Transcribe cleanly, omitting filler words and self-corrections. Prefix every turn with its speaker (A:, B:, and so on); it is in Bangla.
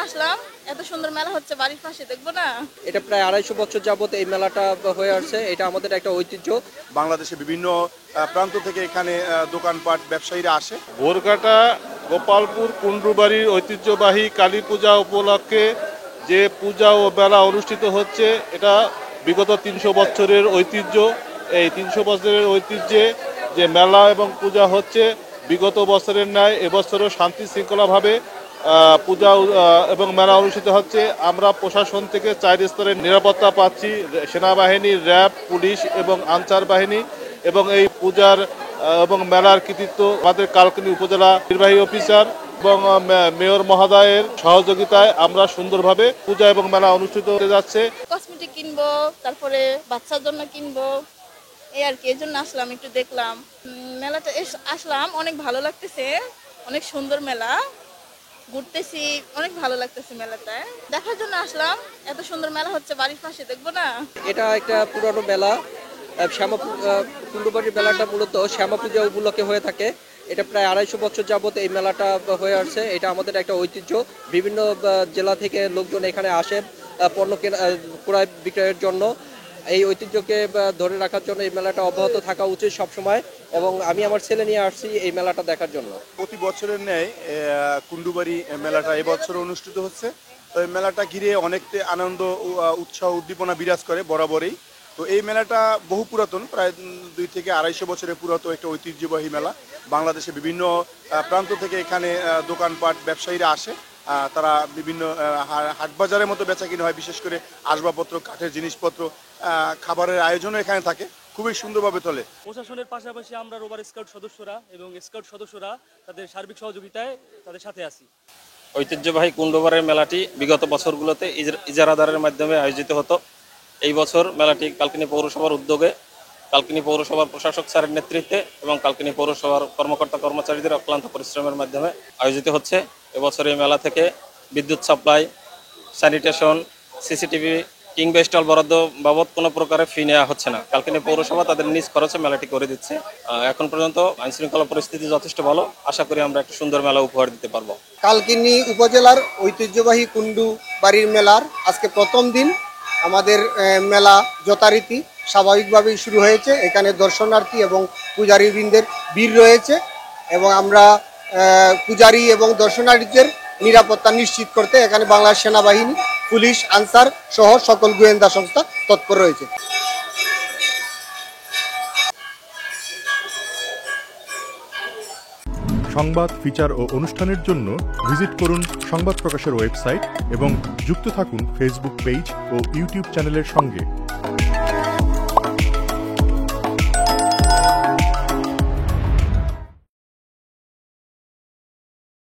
A: আসলাম। এত সুন্দর মেলা হচ্ছে বাড়ির পাশে, দেখবো না?
B: এটা প্রায় 250 বছর যাবত এই মেলাটা হয়ে আসছে। এটা আমাদের একটা ঐতিহ্য।
C: বাংলাদেশে বিভিন্ন প্রান্ত থেকে এখানে দোকানপাট ব্যবসায়ীরা আসে।
D: ভোরকাটা গোপালপুর কুন্ডুবাড়ির ঐতিহ্যবাহী কালী পূজা উপলক্ষে যে পূজা ও মেলা অনুষ্ঠিত হচ্ছে, এটা বিগত 300 বছরের ঐতিহ্য। এই 300 বছরের ঐতিহ্যে যে মেলা এবং পূজা হচ্ছে, বিগত বছরের ন্যায় এবছরও শান্তি শৃঙ্খলাভাবে পূজা এবং মেলা অনুষ্ঠিত হচ্ছে। আমরা প্রশাসন থেকে 4 স্তরের নিরাপত্তা পাচ্ছি, সেনাবাহিনী, র্যাব, পুলিশ এবং আনসার বাহিনী। এবং এই পূজার এবং মেলার কৃতিত্ব আমাদের কালকিনি উপজেলা নির্বাহী অফিসার এবং মেয়র মহোদয়ের সহযোগিতায় আমরা সুন্দরভাবে পূজা এবং মেলা অনুষ্ঠিত হতে যাচ্ছে।
A: কসমেটিক কিনবো, তারপরে বাচ্চার জন্য কিনবো, এই আর কি। এই জন্য আসলাম, একটু দেখলাম মেলাটা। আসলাম, অনেক ভালো লাগতেছে, অনেক সুন্দর মেলা। ঘুরতেছি, অনেক ভালো লাগতেছে মেলাটায়। দেখার জন্য আসলাম। এত সুন্দর মেলা হচ্ছে বাড়ির পাশে, দেখবো না?
B: এটা একটা পুরানো মেলা। কুন্ডুবাড়ির মেলাটা মূলত শ্যামা পূজা উপলক্ষে হয়ে থাকে। এটা প্রায় 250 বছর যাবত এই মেলাটা হয়ে আসছে। এটা আমাদের একটা ঐতিহ্য। বিভিন্ন জেলা থেকে লোকজন এখানে আসে পণ্য ক্রয় বিক্রয়ের জন্য। এই ঐতিহ্যকে ধরে রাখার জন্য এই মেলাটা অব্যাহত থাকা উচিত সবসময়, এবং আমি আমার ছেলে নিয়ে আসছি এই মেলাটা দেখার জন্য।
C: প্রতি বছরের ন্যায় কুন্ডুবাড়ি মেলাটা এবছর অনুষ্ঠিত হচ্ছে। তো এই মেলাটা ঘিরে অনেক আনন্দ, উৎসাহ, উদ্দীপনা বিরাজ করে বরাবরই। তো এই মেলাটা বহু পুরাতন, প্রায় 2 থেকে 250 বছরের পুরাতন একটা ঐতিহ্যবাহী মেলা। বাংলাদেশে বিভিন্ন প্রান্ত থেকে এখানে দোকানপাট ব্যবসায়ীরা আসে। তারা বিভিন্ন হাটবাজারের মতো বেচাকিনি হয়, বিশেষ করে আসবাবপত্র, কাঠের জিনিসপত্র, খাবারের আয়োজনও এখানে থাকে, খুবই সুন্দরভাবে চলে।
E: প্রশাসনের পাশাপাশি আমরা রোভার স্কাউট সদস্যরা এবং স্কাউট সদস্যরা তাদের সার্বিক সহযোগিতায় তাদের সাথে আছি।
F: ঐতিহ্যবাহী কুন্ডুবাড়ির মেলাটি বিগত বছরগুলোতে ইজারাদারের মাধ্যমে আয়োজিত হতো। এই বছর মেলাটি কালকিনি পৌরসভার উদ্যোগে, কালকিনি পৌরসভার প্রশাসক স্যারের নেতৃত্বে এবং কালকিনি পৌরসভার কর্মকর্তা কর্মচারীদের অক্লান্ত পরিশ্রমের মাধ্যমে আয়োজিত হচ্ছে। এবছর এই মেলা থেকে বিদ্যুৎ সাপ্লাই, স্যানিটেশন, সিসিটিভি কিংবা স্টল বরাদ্দ বাবদ কোনো প্রকারের ফি নেওয়া হচ্ছে না। কালকিনি পৌরসভা তাদের নিজ খরচে মেলাটি করে দিচ্ছে। এখন পর্যন্ত আইনশৃঙ্খলা পরিস্থিতি যথেষ্ট ভালো। আশা করি আমরা একটা সুন্দর মেলা উপহার দিতে পারবো।
G: কালকিনি উপজেলার ঐতিহ্যবাহী কুন্ডুবাড়ির মেলার আজকে প্রথম দিন। আমাদের মেলা যথারীতি স্বাভাবিকভাবেই শুরু হয়েছে। এখানে দর্শনার্থী এবং পূজারীবৃন্দের ভিড় রয়েছে, এবং আমরা পূজারী এবং দর্শনার্থীদের নিরাপত্তা নিশ্চিত করতে এখানে বাংলাদেশ সেনাবাহিনী, পুলিশ, আনসার সহ সকল গোয়েন্দা সংস্থা তৎপর রয়েছে।
H: সংবাদ, ফিচার ও অনুষ্ঠানের জন্য ভিজিট করুন সংবাদ প্রকাশের ওয়েবসাইট এবং যুক্ত থাকুন ফেসবুক পেজ ও ইউটিউব চ্যানেলের সঙ্গে।